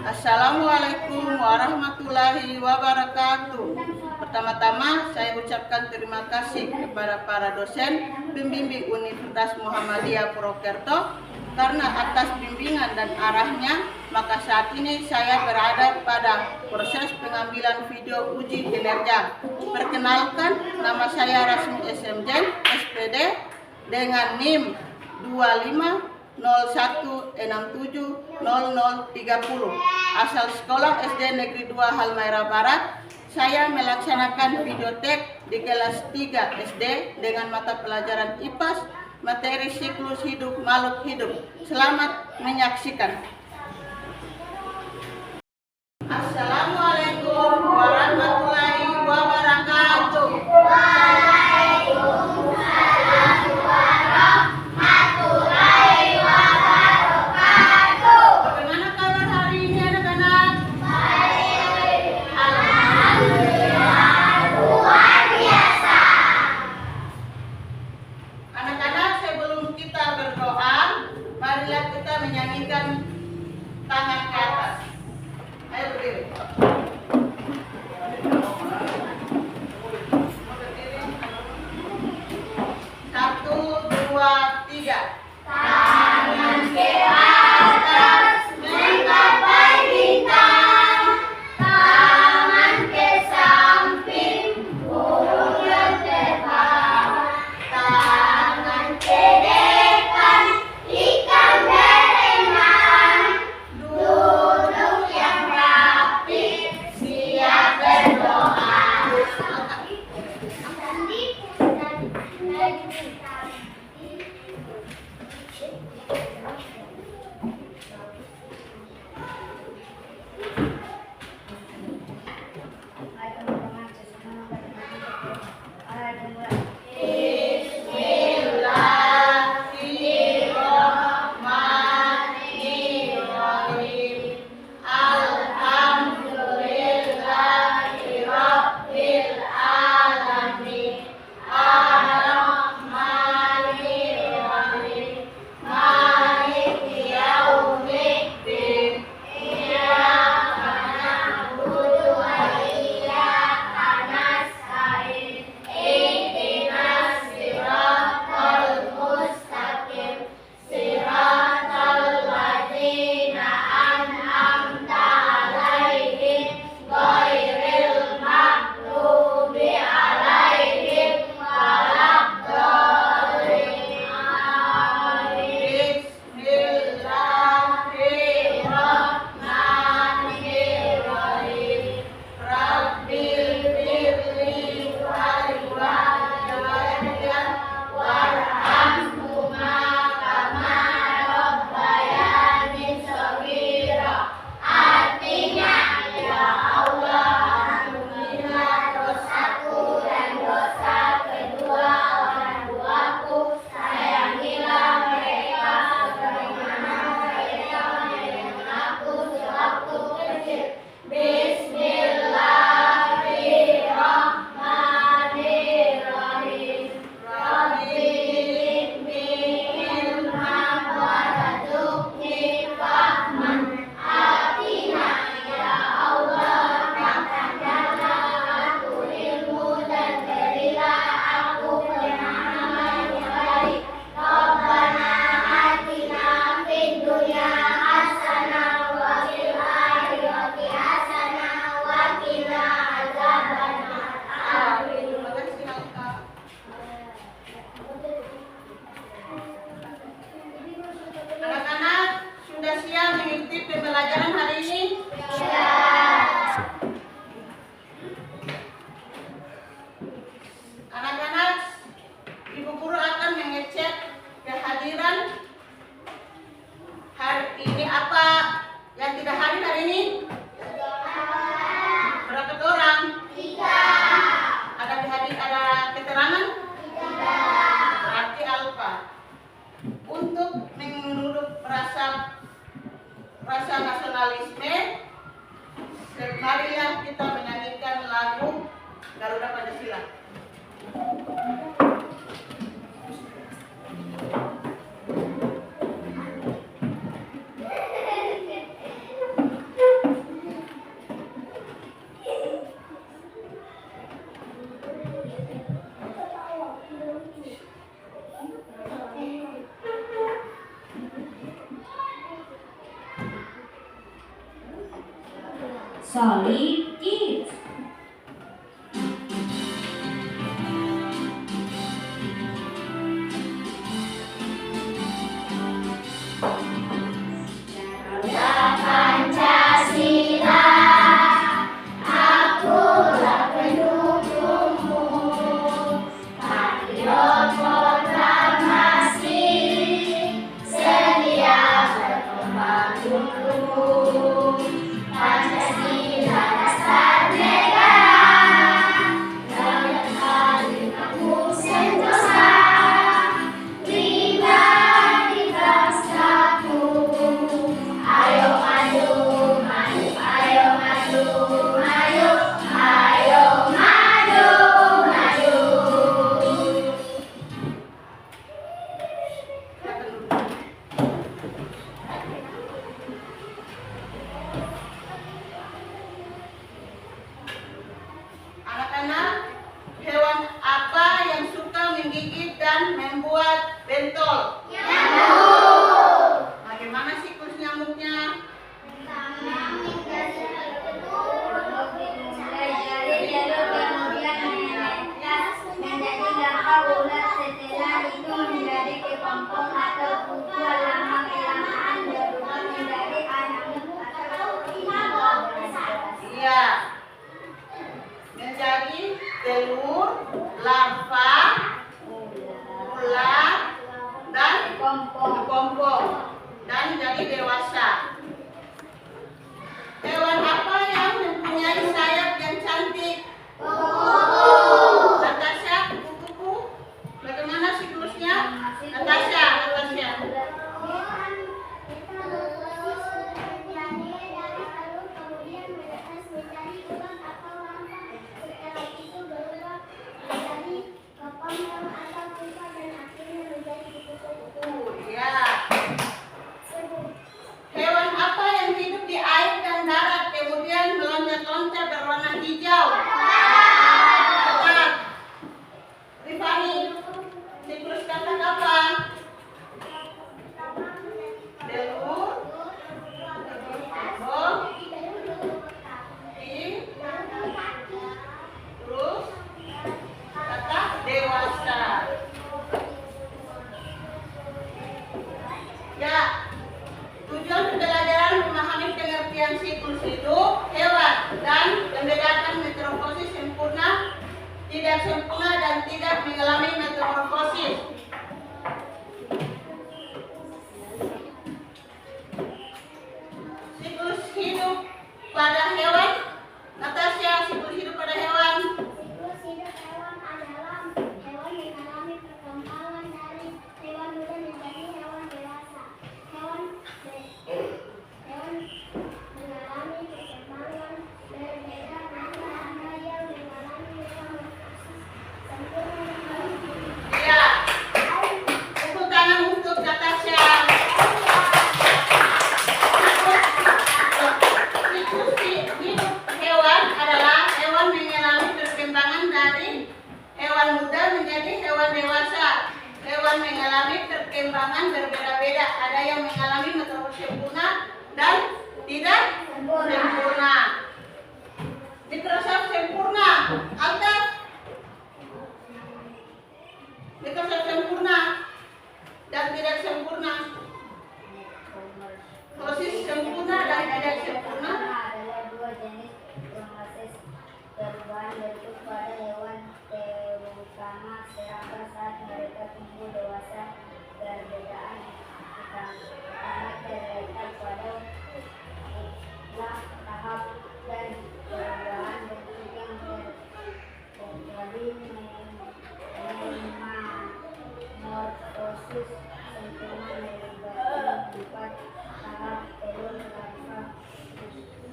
Assalamualaikum warahmatullahi wabarakatuh. Pertama-tama saya ucapkan terima kasih kepada para dosen pembimbing Universitas Muhammadiyah Purwokerto karena atas bimbingan dan arahnya, maka saat ini saya berada pada proses pengambilan video uji kinerja. Perkenalkan, nama saya Rasmi SMJ SPD dengan NIM 2501670030, asal sekolah SD Negeri 2 Halmahera Barat. Saya melaksanakan videotek di kelas 3 SD dengan mata pelajaran IPAS, materi siklus hidup makhluk hidup. Selamat menyaksikan. Assalamualaikum warahmatullahi wabarakatuh. Tangan ke atas. Ayo berdiri. Satu, dua, tiga. Tangan ke atas menggapai bintang. Tangan ke samping mulut terbang. Tangan ke depan ikan berenang. Duduk yang rapi, siap berdoa. Pembelajaran hari ini? Anak-anak, Ibu Guru akan mengecek kehadiran hari ini. Apa yang tidak hadir hari ini? Berapa orang? 3. Ada keterangan? 3. Berarti alfa. Untuk menurut rasa nasionalisme, marilah kita menyanyikan lagu Garuda Pancasila. Solid Kids. Anak-anak, hewan apa yang suka menggigit dan membuat bentol? Nyamuk. Bagaimana siklus nyamuknya? Setelah itu menjadi kepompong atau kuku lama-kelamaan berubah menjadi anak atau Iya. Menjadi telur, larva, ular, dan kepompong, dan jadi dewasa. Hewan apa yang mempunyai sayap yang cantik? Natasha, kuku-kuku. Bagaimana siklusnya? Natasha. Ya. Hewan apa yang hidup di air dan darat kemudian meloncat-loncat berwarna hijau? Tepat. Rifani, siklus kata kapan? Telur, kembang, terus kata dewasa. Ya, tujuan pembelajaran memahami pengertian siklus hidup hewan dan membedakan metamorfosis sempurna, tidak sempurna, dan tidak mengalami metamorfosis. Siklus hidup pada hewan, Natasha, siklus hidup pada hewan. Siklus hidup hewan adalah hewan mengalami perkembangan dari hewan muda menjadi hewan dewasa. Hewan mengalami perkembangan berbeda, namun ada yang mengalami metamorfosis sempurna. Ya, tepuk tangan untuk Natasha. Siklus hidup hewan adalah hewan mengalami perkembangan dari hewan muda menjadi hewan dewasa. Hewan mengalami perkembangan berbeda-beda. Ada yang mengalami metamorfosis sempurna dan tidak sempurna. Microsoft sempurna. Alta. Microsoft sempurna dan tidak sempurna. Proses sempurna dan tidak sempurna. adalah dua jenis proses perubahan bentuk pada hewan, terutama serangga saat mereka tumbuh dewasa. Perbedaan utama terletak pada tahap dan perubahan bentuk yang terjadi. Metamorfosis sempurna melibatkan 4 tahap: telur, larva,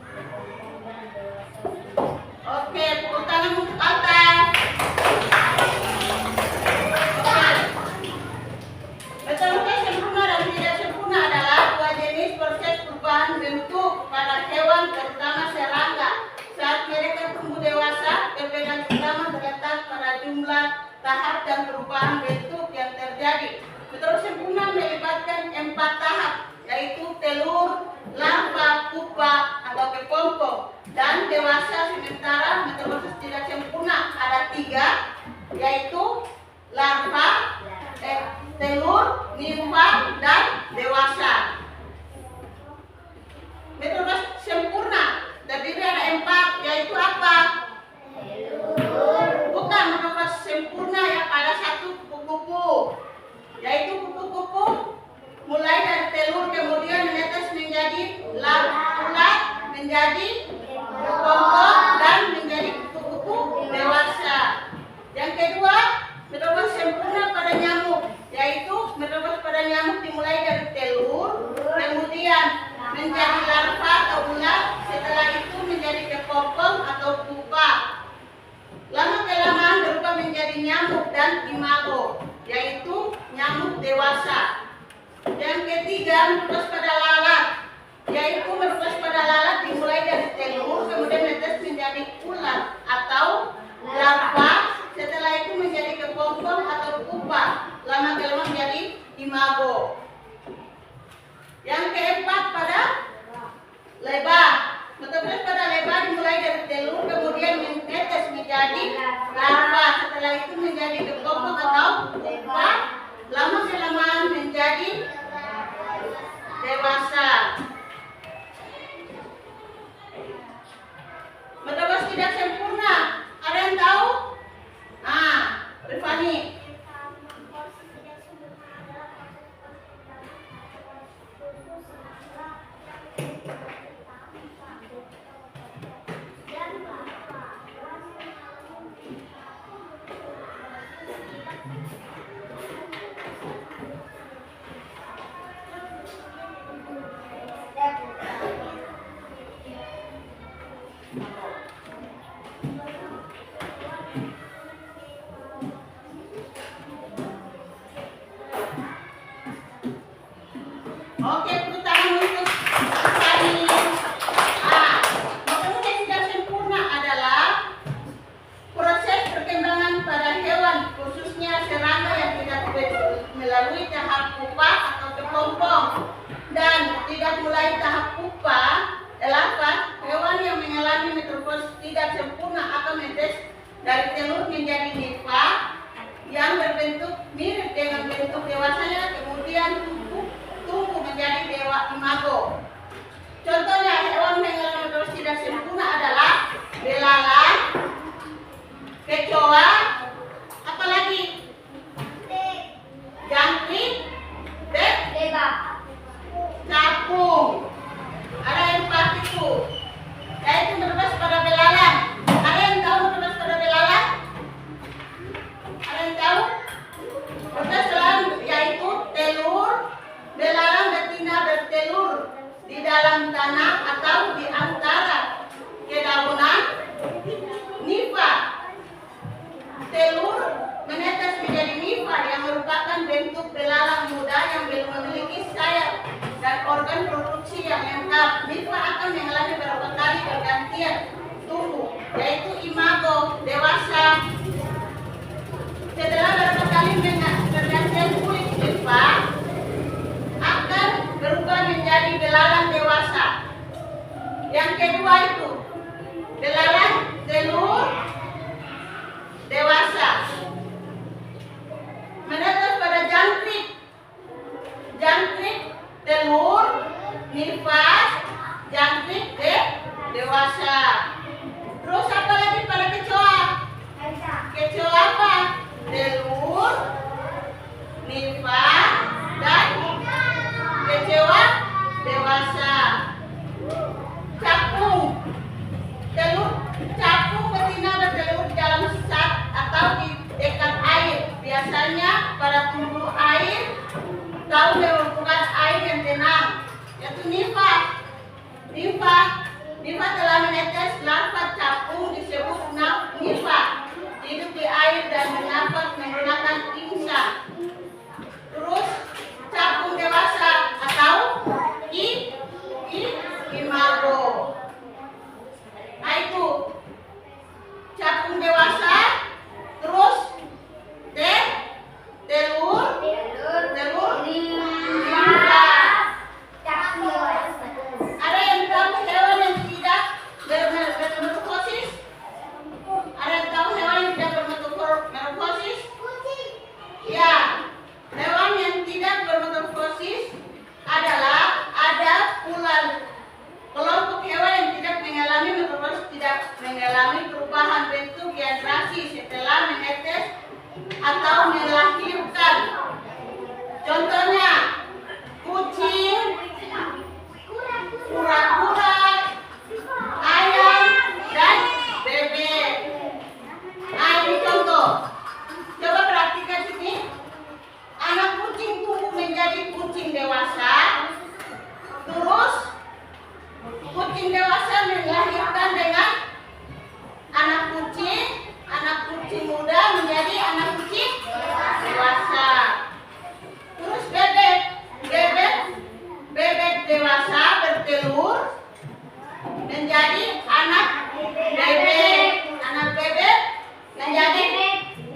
kepompong, dan dewasa sempurna. Oke, tepuk tangan untuk Alta. Oke. Metamorfosis sempurna dan tidak sempurna adalah dua jenis menjadi kepompong dan menjadi kupu-kupu dewasa. Yang kedua, menerobos sempurna pada nyamuk, yaitu menerobos pada nyamuk dimulai dari telur, kemudian menjadi larva atau ular, setelah itu menjadi kepompong atau pupa. Lama-kelamaan berubah menjadi nyamuk dan imago, yaitu nyamuk dewasa. Yang ketiga, menerobos pada lalat, yaitu menerobos pada lalat dimulai dari telur, kemudian menetes menjadi ular atau larva, setelah itu menjadi kepompong atau pupa, lama-kelamaan menjadi imago. Yang keempat, pada lebah. Menerobos pada lebah dimulai dari telur, kemudian menetes menjadi larva, setelah itu menjadi kepompong atau pupa, lama-kelamaan menjadi dewasa. Menerobos tidak sempurna, ada yang tahu? Rifani. Proses tidak sempurna adalah proses Oke, tepuk tangan untuk Rifani. Menerobos yang tidak sempurna adalah proses perkembangan pada hewan, khususnya serangga yang tidak melalui tahap pupa atau kepompong dan tidak mulai tahap pupa, larva. Hewan yang mengalami metamorfosis tidak sempurna akan menetes dari telur menjadi nipa yang berbentuk mirip dengan bentuk dewasanya, kemudian tumbuh menjadi dewa imago. Contohnya hewan mengalami metamorfosis tidak sempurna adalah belalang, kecoa, apalagi jangkrik, capung. Ada yang empat itu, yaitu menerobos pada belalang. Ada yang tahu menerobos pada belalang? Ada yang tahu? Menerobos belalang yaitu telur. Belalang betina bertelur di dalam tanah atau di antara kedaunan nipa. Telur menetes menjadi nipa yang merupakan bentuk belalang muda yang belum memiliki sayap dan organ reproduksi yang lengkap. Nipa akan mengalami beberapa kali pergantian tumbuh, yaitu imago dewasa. Setelah beberapa kali pergantian kulit nipa akan berubah menjadi belalang dewasa. Yang kedua itu belalang telur dewasa. Menetes pada jangkrik, telur, nifas, jangkrik dewasa. Terus apa lagi pada kecoa? Kecoa apa? Telur, nifas, dan kecoa dewasa. Capung, telur capung betina bertelur di dalam sat atau di dekat air. Biasanya pada tumbuh air tahu merupakan air yang tenang, yaitu nifa. Nifa telah menetes larva capung disebut nifa. Hidup di air dan bernafas menggunakan insang. Terus capung dewasa atau imago. Nah itu capung dewasa, terus telur, nifa. Ada yang tahu hewan yang tidak bermetamorfosis menjadi anak bebek. Anak bebek menjadi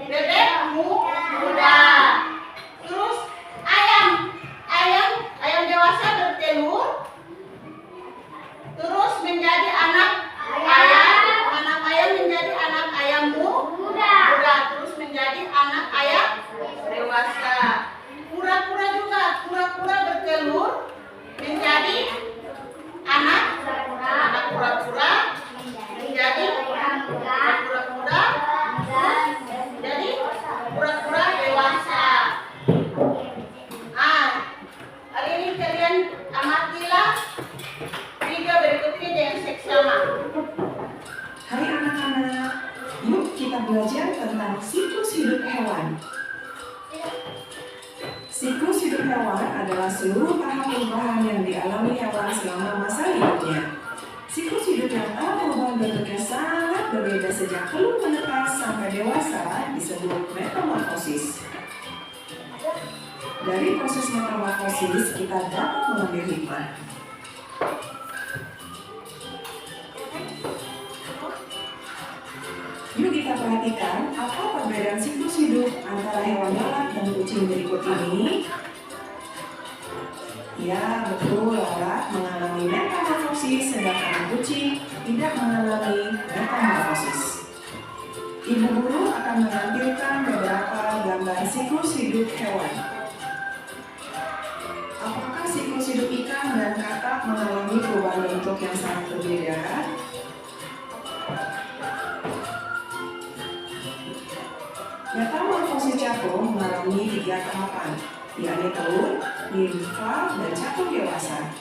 bebek muda. Terus ayam dewasa bertelur. Terus menjadi anak ayam menjadi anak ayam muda. Terus menjadi anak ayam dewasa. Kura-kura juga, kura-kura bertelur menjadi anak kura-kura menjadi kura-kura muda, jadi kura-kura dewasa. Hari ini kalian amatilah video berikut ini dengan seksama. Hai anak-anak, yuk kita belajar tentang siklus hidup hewan. Siklus hidup hewan adalah seluruh tahap perubahan yang dialami hewan selama masa hidupnya. Siklus hidup yang telah perubahan bentuknya sangat berbeda sejak telur menetas sampai dewasa disebut metamorfosis. Dari proses metamorfosis kita dapat mengambil hikmah. Yuk kita perhatikan apa perbedaan siklus hidup antara hewan lalat dan kucing berikut ini. Ya, betul, lalat mengalami metamorfosis sedangkan kucing tidak mengalami metamorfosis. Ibu guru akan menampilkan beberapa gambar siklus hidup hewan. Apakah siklus hidup ikan dan katak mengalami perubahan bentuk yang sangat berbeda? Metamorfosis capung mengalami 3 tahapan, yakni telur, nimfa, dan capung dewasa.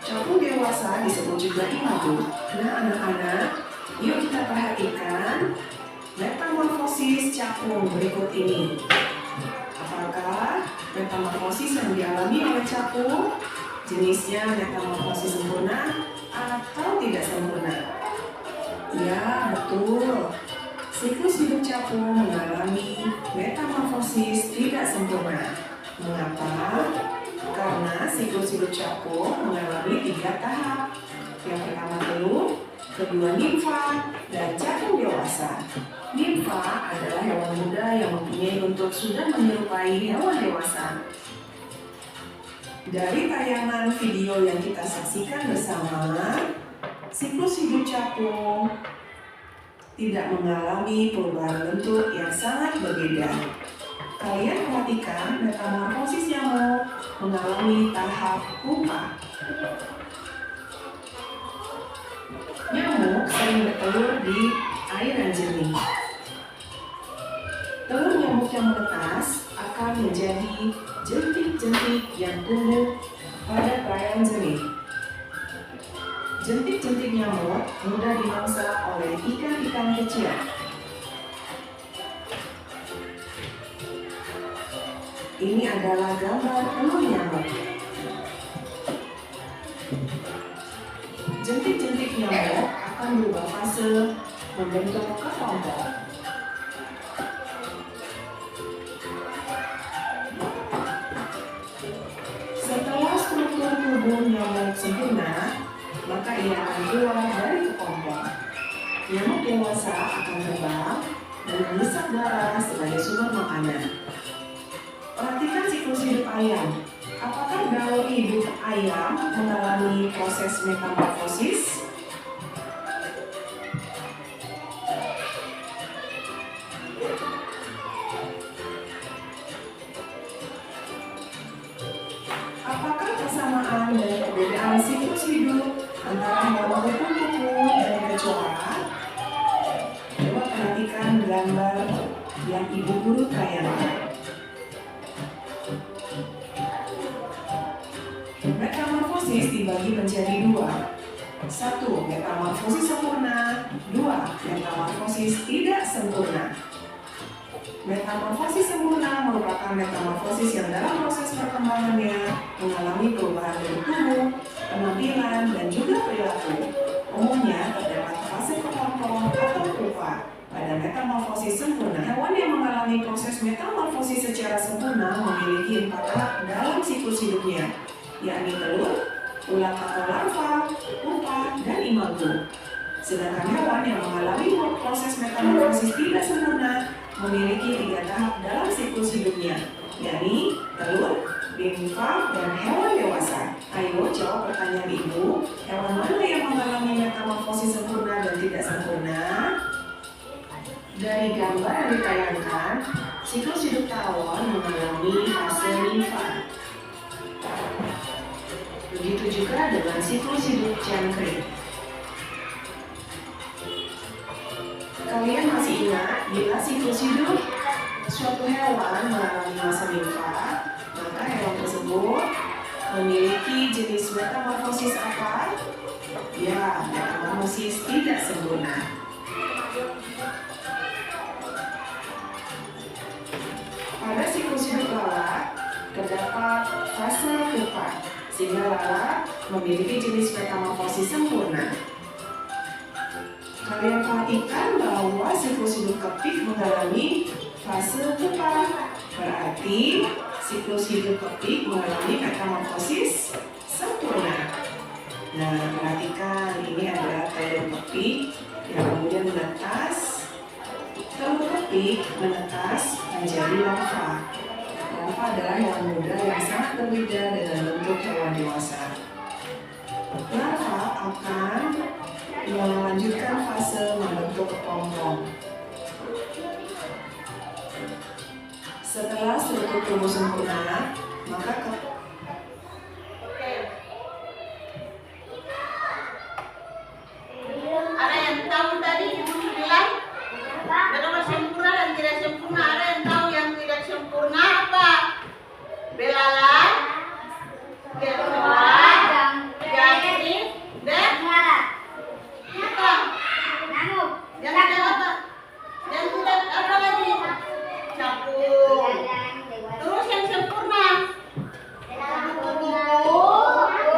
Capung dewasa disebut juga imago. Nah anak-anak, yuk kita perhatikan metamorfosis capung berikut ini. Apakah metamorfosis yang dialami oleh capung jenisnya metamorfosis sempurna atau tidak sempurna? Ya, betul. Siklus hidup capung mengalami metamorfosis tidak sempurna. Mengapa? Karena siklus hidup capung mengalami 3 tahap. Yang pertama telur, kedua nimfa, dan capung dewasa. Nimfa adalah hewan muda yang mempunyai bentuk sudah menyerupai hewan dewasa. Dari tayangan video yang kita saksikan bersama, siklus hidup capung tidak mengalami perubahan bentuk yang sangat berbeda. Kalian perhatikan metamorfosis nyamuk mengalami tahap pupa. Nyamuk sering bertelur di air yang jernih. Telur nyamuk yang menetas akan menjadi jentik-jentik yang tumbuh pada perairan jernih. Jentik-jentik nyamuk mudah dimangsa oleh ikan-ikan kecil. Ini adalah gambar telur nyamuk. Jentik-jentik nyamuk akan berubah fase membentuk kelompok. Setelah struktur tubuh nyamuk sempurna, maka ia akan keluar dari kelompok. Nyamuk dewasa akan terbang dan menghisap darah sebagai sumber makanan. Perhatikan siklus hidup ayam. Apakah dalam hidup ayam mengalami proses metamorfosis? Apakah persamaan dan perbedaan siklus hidup antara hewan kupu-kupu dan kecoa? Coba perhatikan gambar yang ibu guru tayangkan. Metamorfosis dibagi menjadi 2. 1. Metamorfosis sempurna. 2. Metamorfosis tidak sempurna. Metamorfosis sempurna merupakan metamorfosis yang dalam proses perkembangannya mengalami perubahan bentuk tubuh, penampilan, dan juga perilaku. Umumnya terdapat fase kelompok atau pupa. Pada metamorfosis sempurna, hewan yang mengalami proses metamorfosis secara sempurna memiliki 4 tahap dalam siklus hidupnya, yakni telur, ulat atau larva, pupa, dan imago. Sedangkan hewan yang mengalami proses metamorfosis tidak sempurna memiliki 3 tahap dalam siklus hidupnya, yakni telur, nimfa, dan hewan dewasa. Ayo jawab pertanyaan Ibu, hewan mana yang mengalami metamorfosis sempurna dan tidak sempurna? Dari gambar yang ditayangkan, siklus hidup tawon mengalami fase nimfa. Begitu juga dengan siklus hidup jangkrik. Kalian masih ingat bila siklus hidup suatu hewan mengalami masa nimfa, maka hewan tersebut memiliki jenis metamorfosis apa? Ya, metamorfosis tidak sempurna. Pada siklus hidup lalat terdapat fase pupa, sehingga lalat memiliki jenis metamorfosis sempurna. Kalian perhatikan bahwa siklus hidup kepik mengalami fase pupa, berarti siklus hidup kepik mengalami metamorfosis sempurna. Nah, perhatikan ini adalah telur kepik yang kemudian menetas. Telur kepik menetas menjadi larva. Larva adalah hewan muda yang sangat berbeda dengan bentuk hewan dewasa. Larva akan melanjutkan fase membentuk kepompong. Setelah struktur tubuh sempurna, maka Ada yang tahu tadi Ibu bilang betapa sempurna dan tidak sempurna. Ada yang tahu yang tidak sempurna apa? Belalang, kecoak, jangkrik, dan apa? Yang tidak apa? Yang tidak apa lagi? Capung. Terus yang sempurna? Kupu-kupu,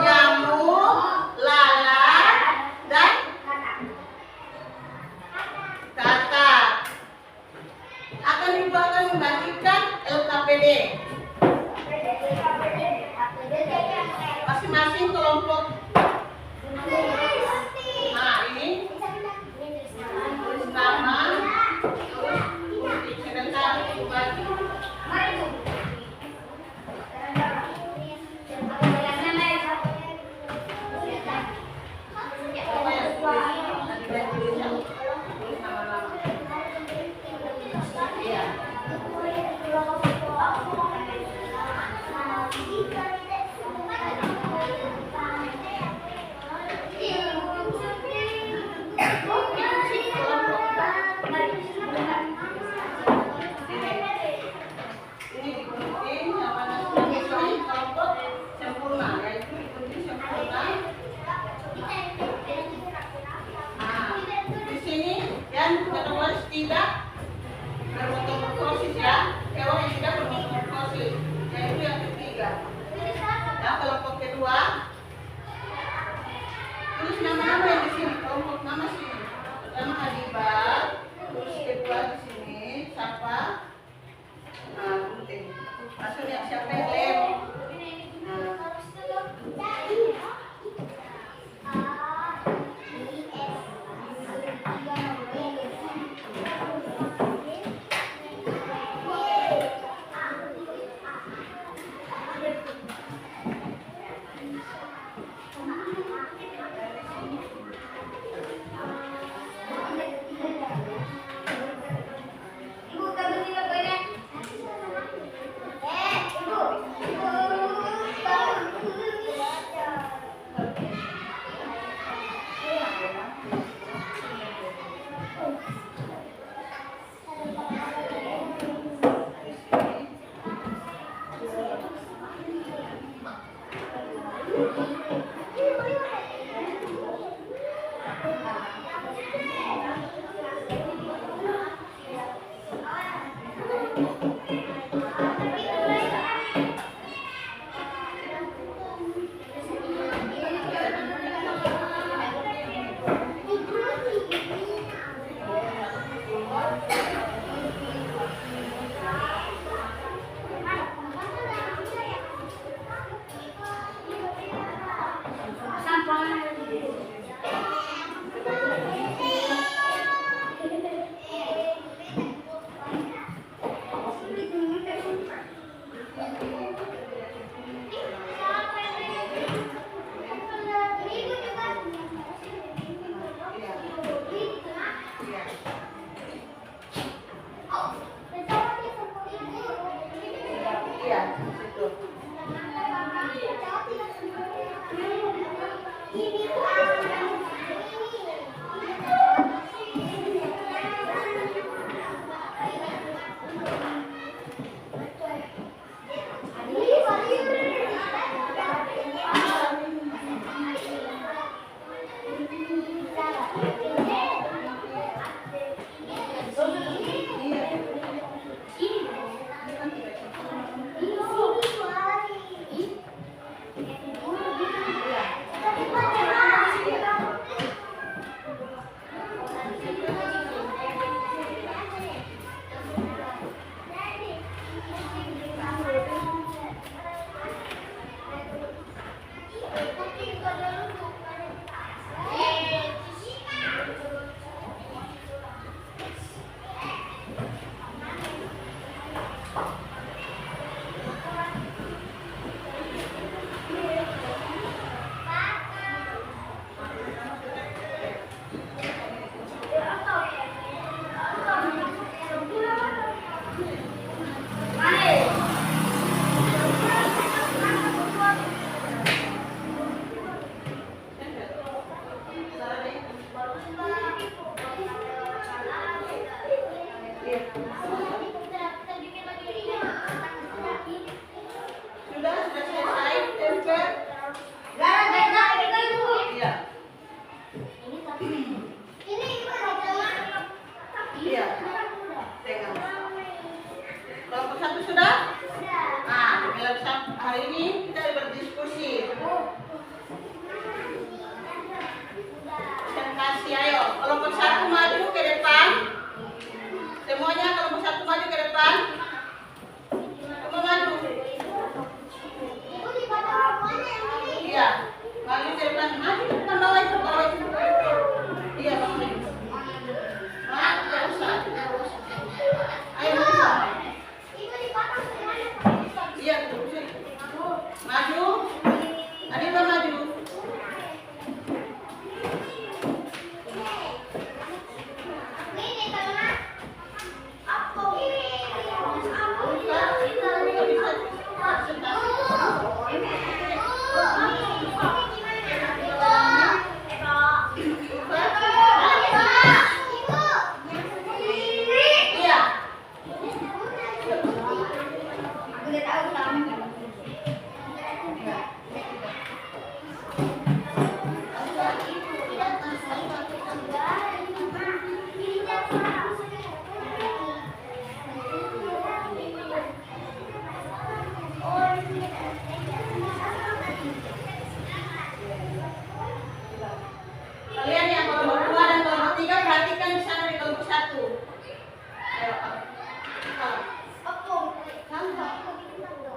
nyamuk, lalat, dan kakak. Akan Ibu akan membagikan LKPD. Masing-masing kelompok. Nah, ini tulis nama. Sebentar, Ibu bagi. Iya. Sudah selesai tempe? Iya. Iya. Pegang. Kelompok 1 sudah? Nah, hari ini kita berdiskusi. Presentasi, ayo. Kelompok 1 maju ke depan. Semuanya kelompok 1 maju ke depan. Semua maju. Iya. Maju ke depan. Maju ke depan, bawah itu. Iya, bawah itu. Maju terus. Ayo maju. Iya, terus. Maju. Adita maju. Kalian yang kelompok 2 dan kelompok 3 perhatikan di sana di kelompok 1. Ayo,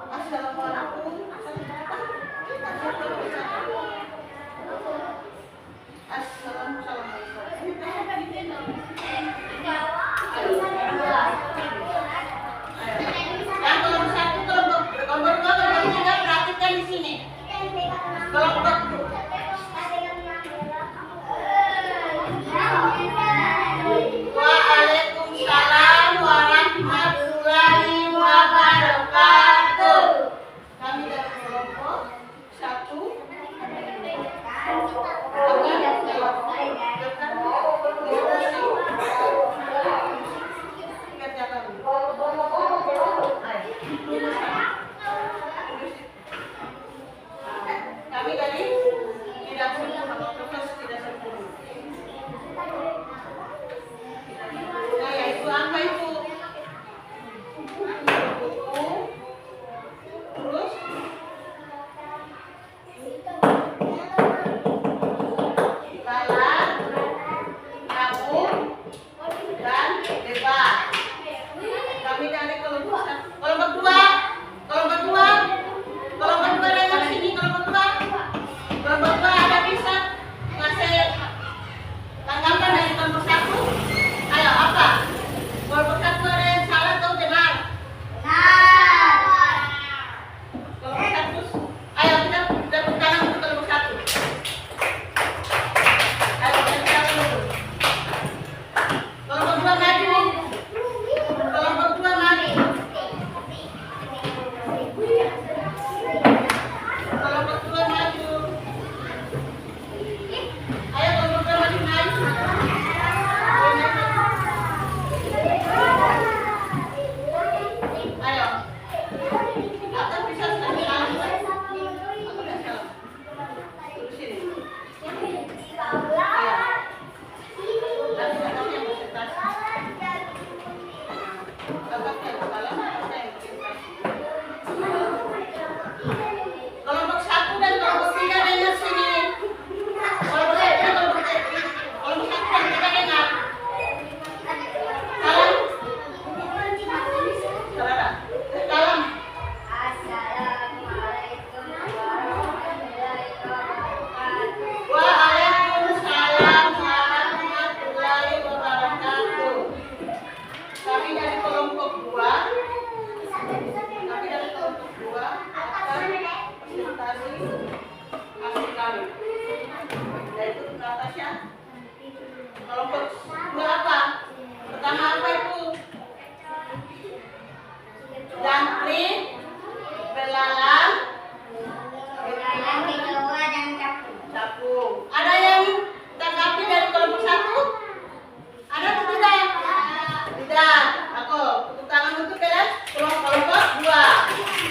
Assalamualaikum. Dan kelompok 1, kelompok 2, kelompok 3 perhatikan di sini. Kelompok Waalaikumsalam warahmatullahi wabarakatuh. Kami dari kelompok 1 kami dari tidak sempurna, proses tidak sempurna. Nah, yaitu apa itu? Buku, terus Assalamualaikum. Ada yang tanggapi dari kelompok 1? Ada atau tidak? Tidak. Aku tepuk tangan untuk kelompok 2.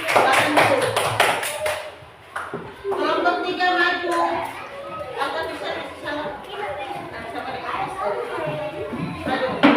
Silakan dulu. Kelompok 3 maju. Apa bisa salah? Sama dengan maju.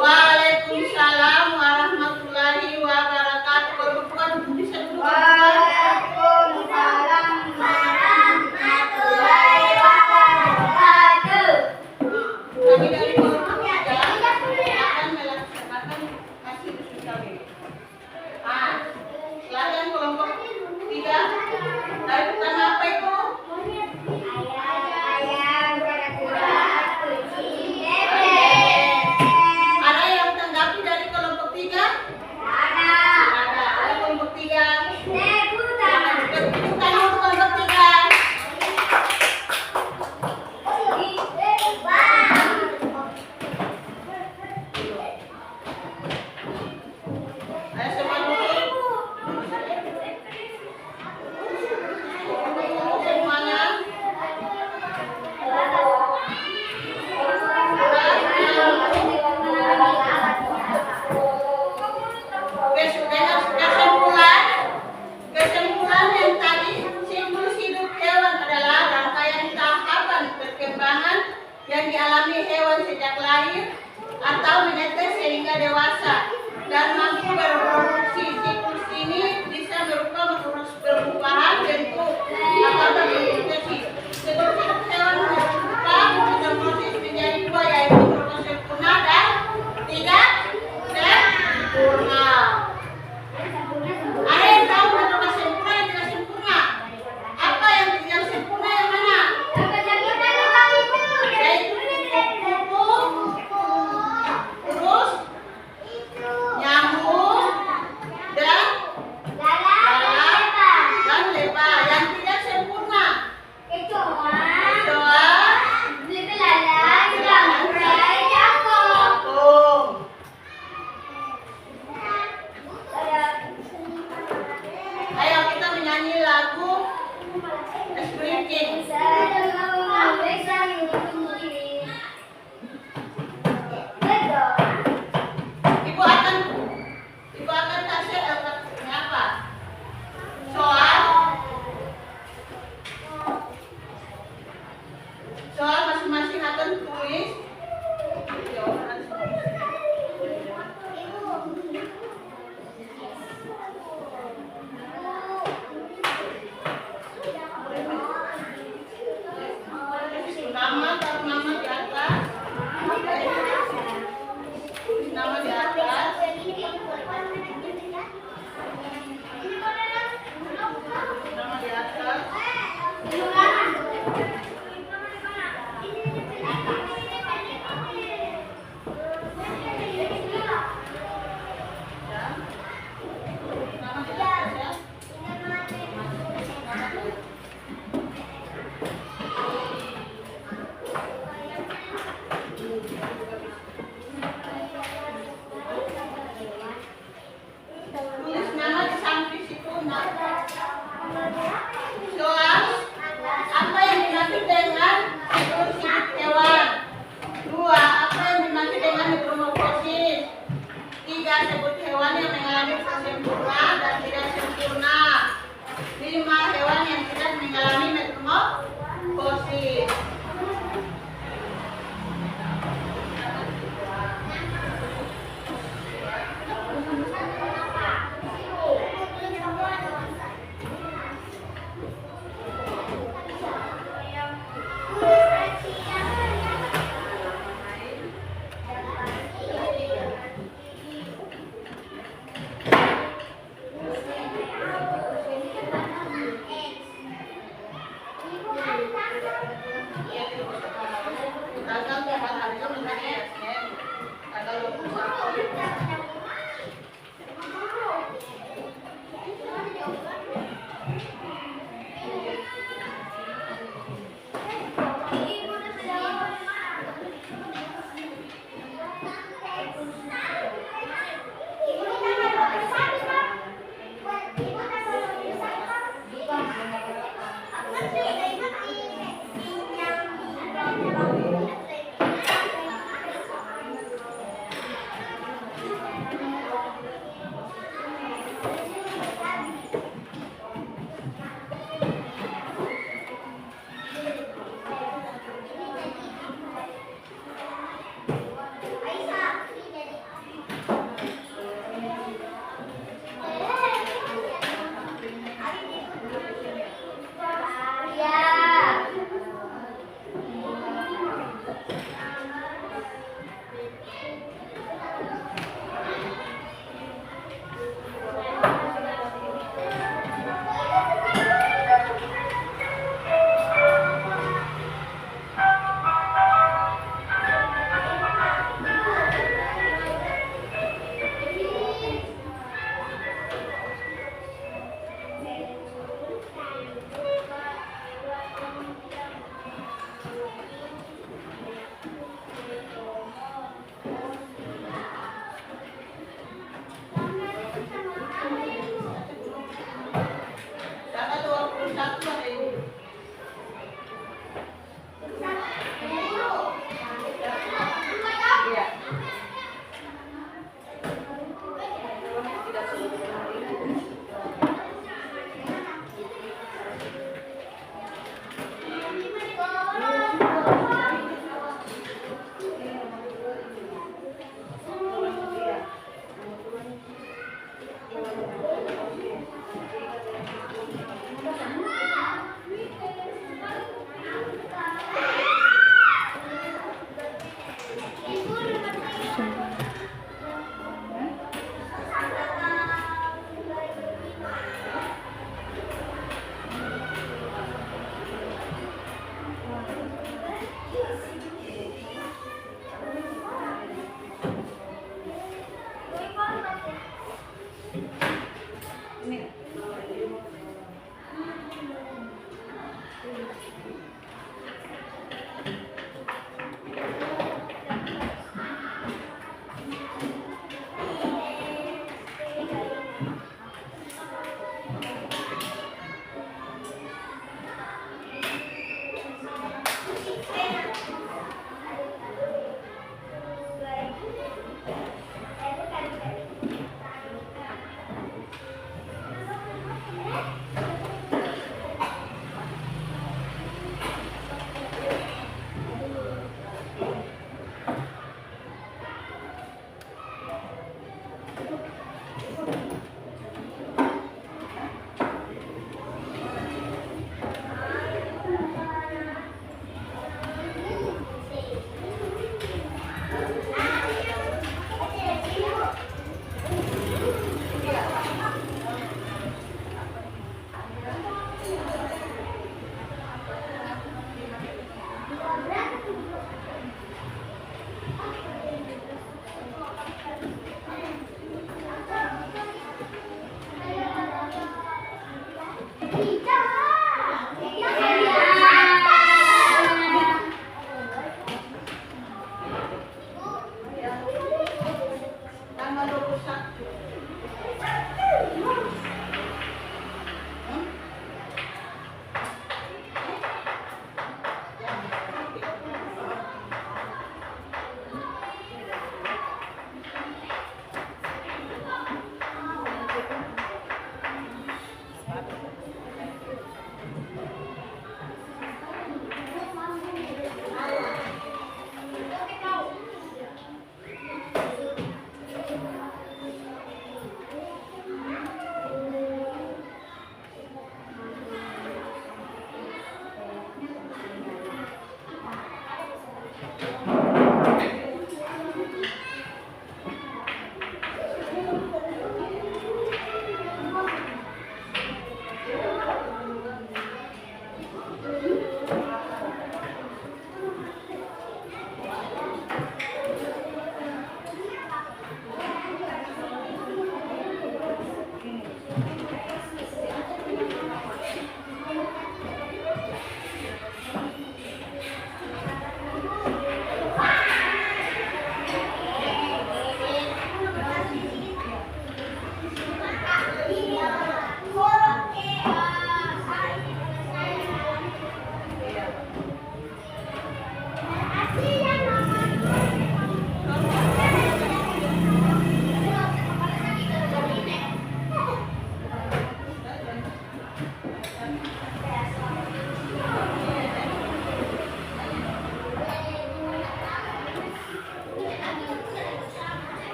Waalaikumsalam warahmatullahi wabarakatuh. Kalau bukan bisa duduk. Waalaikumsalam warahmatullahi wabarakatuh. Kami dari kelompok 3 akan melaksanakan hasil kami. Silakan kelompok 3. Dari pertama apa itu? Ayam kura-kura kucing bebek. Ada yang tanggapi dari kelompok 3? Ada. Ada. Ada kelompok 3. Nebutan. Tepuk tangan untuk kelompok 3. Ayo semua duduk. Semuanya. Kesimpulan yang tadi, siklus hidup hewan adalah rangkaian tahapan perkembangan yang dialami hewan sejak lahir atau menetes sehingga dewasa dan mampu bereproduksi. Siklus ini bisa berupa perubahan bentuk atau bervariasi. Siklus hidup hewan berupa proses menjadi 2, yaitu proses sempurna dan tidak sempurna. Ada yang tahu betapa sempurna dan tidak sempurna? Apa yang tidak sempurna yang mana? Yaitu kuku, terus nyamuk dan lalat dan lebah. Yang tidak sempurna kecoa, capung. Ayo kita menyanyi lagu Sprinting. Ibu akan kasih apa? Soal masing-masing akan tulis jawaban. Taruh nama di atas. Nama di atas. Nama di atas. Nama di atas ya. Tulis nama di samping situ. Soal apa yang dimaksud dengan siklus hidup hewan? 2. Apa yang dimaksud dengan metamorfosis? 3. Sebut hewan yang mengalami sempurna dan tidak sempurna. 5. Hewan yang tidak mengalami metamorfosis. Tanggal 21.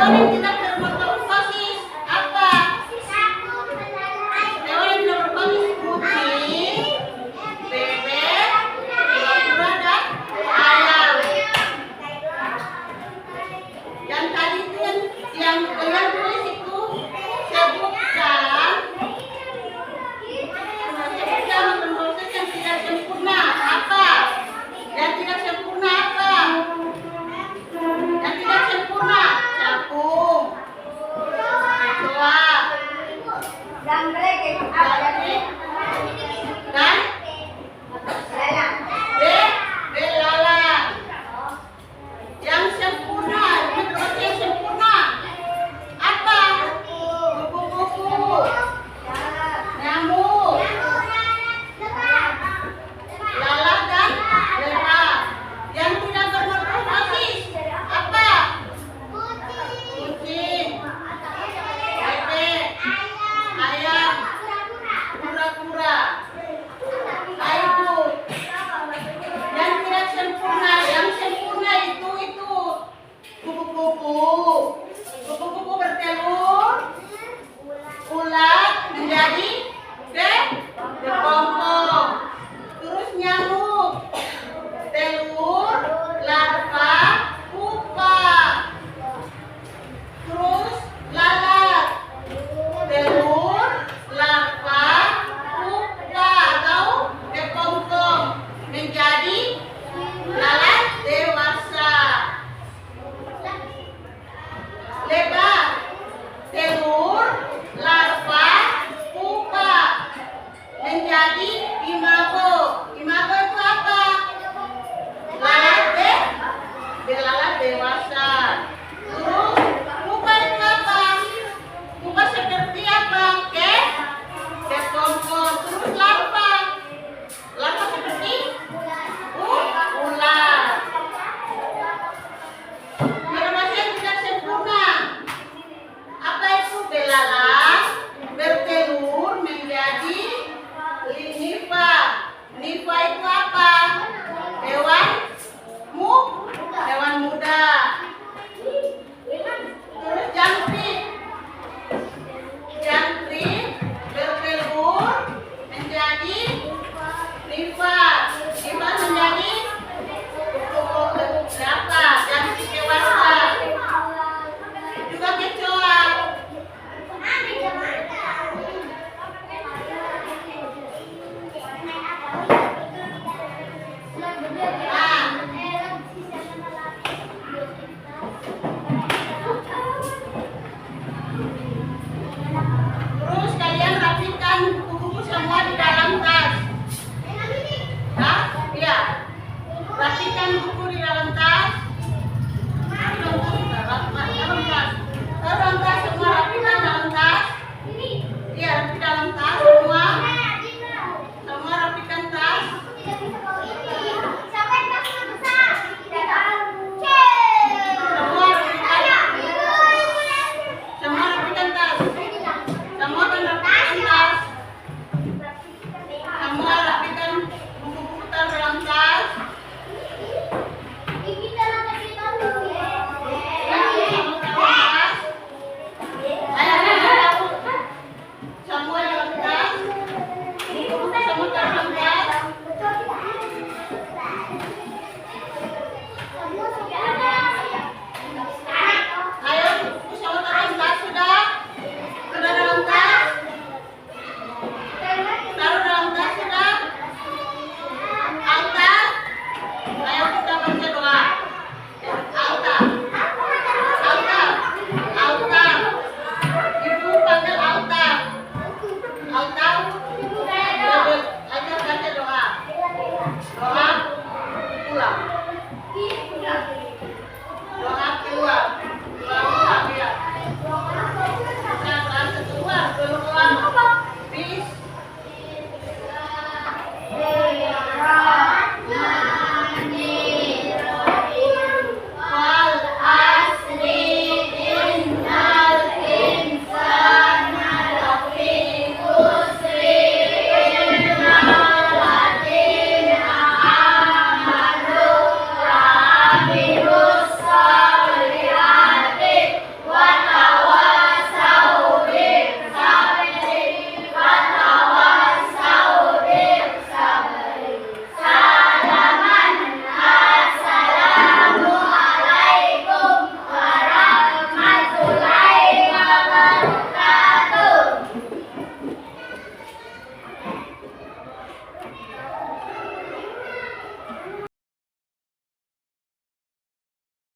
Hewan yang tidak bermetamorfosis apa? Hewan yang tidak bermetamorfosis kucing, bebek, kura-kura dan ayam. Yang tadi itu yang kalian tulis itu sebutkan metamorfosis yang tidak sempurna apa? Yang tidak sempurna apa? Yang tidak sempurna capung, kecoa, Jangkrik. jangkrik, dan belalang. Yang sempurna, metamorfosis yang sempurna apa? Kupu-kupu, nyamuk, lalat dan lebah. Yang tidak bermetamorfosis apa? Kucing, bebek, ayam, kura-kura. Itu yang tidak sempurna. Yang sempurna itu kupu-kupu,